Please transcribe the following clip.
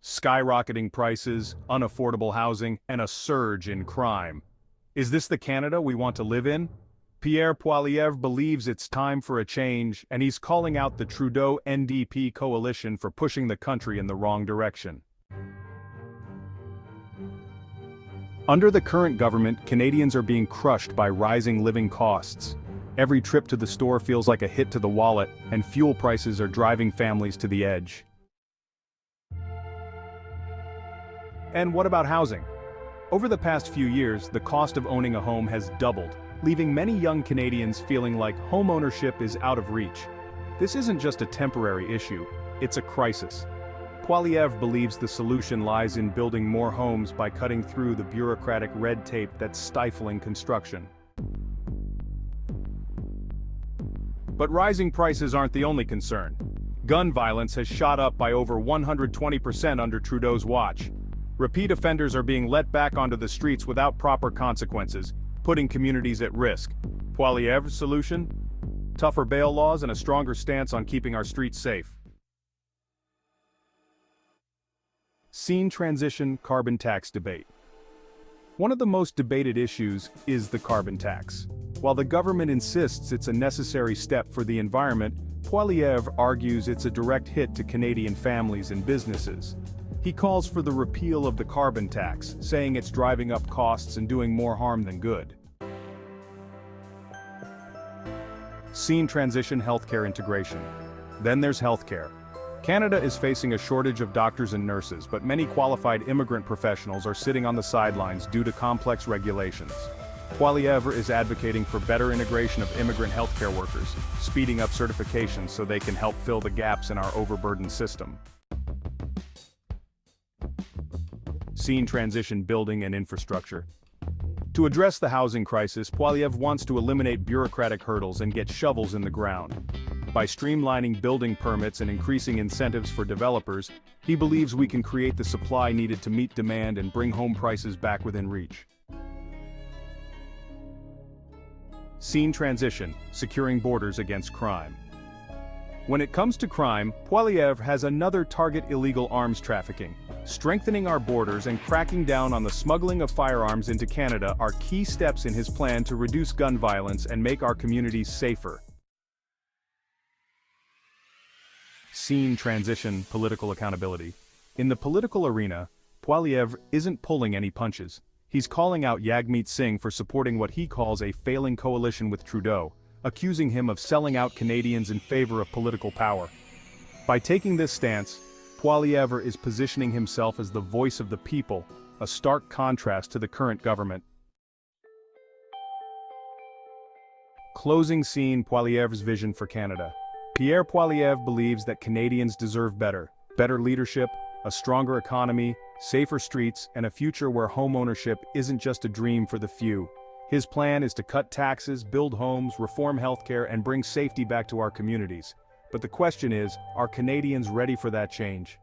skyrocketing prices, unaffordable housing, and a surge in crime. Is this the Canada we want to live in? Pierre Poilievre believes it's time for a change, and he's calling out the Trudeau-NDP coalition for pushing the country in the wrong direction. Under the current government, Canadians are being crushed by rising living costs. Every trip to the store feels like a hit to the wallet, and fuel prices are driving families to the edge. And what about housing? Over the past few years, the cost of owning a home has doubled, leaving many young Canadians feeling like homeownership is out of reach. This isn't just a temporary issue, it's a crisis. Poilievre believes the solution lies in building more homes by cutting through the bureaucratic red tape that's stifling construction. But rising prices aren't the only concern. Gun violence has shot up by over 120% under Trudeau's watch. Repeat offenders are being let back onto the streets without proper consequences, putting communities at risk. Poilievre's solution? Tougher bail laws and a stronger stance on keeping our streets safe. Scene transition carbon tax debate. One of the most debated issues is the carbon tax. While the government insists it's a necessary step for the environment, Poilievre argues it's a direct hit to Canadian families and businesses. He calls for the repeal of the carbon tax, saying it's driving up costs and doing more harm than good. Scene transition healthcare integration. Then there's healthcare. Canada is facing a shortage of doctors and nurses, but many qualified immigrant professionals are sitting on the sidelines due to complex regulations. Poilievre is advocating for better integration of immigrant healthcare workers, speeding up certifications so they can help fill the gaps in our overburdened system. Scene transition building and infrastructure. To address the housing crisis, Poilievre wants to eliminate bureaucratic hurdles and get shovels in the ground. By streamlining building permits and increasing incentives for developers, he believes we can create the supply needed to meet demand and bring home prices back within reach. Scene transition, securing borders against crime. When it comes to crime, Poilievre has another target: illegal arms trafficking. Strengthening our borders and cracking down on the smuggling of firearms into Canada are key steps in his plan to reduce gun violence and make our communities safer. Scene transition, political accountability. In the political arena, Poilievre isn't pulling any punches. He's calling out Jagmeet Singh for supporting what he calls a failing coalition with Trudeau, accusing him of selling out Canadians in favor of political power. By taking this stance, Poilievre is positioning himself as the voice of the people, a stark contrast to the current government. Closing scene: Poilievre's vision for Canada. Pierre Poilievre believes that Canadians deserve better leadership, a stronger economy, safer streets, and a future where homeownership isn't just a dream for the few. His plan is to cut taxes, build homes, reform healthcare, and bring safety back to our communities. But the question is, are Canadians ready for that change?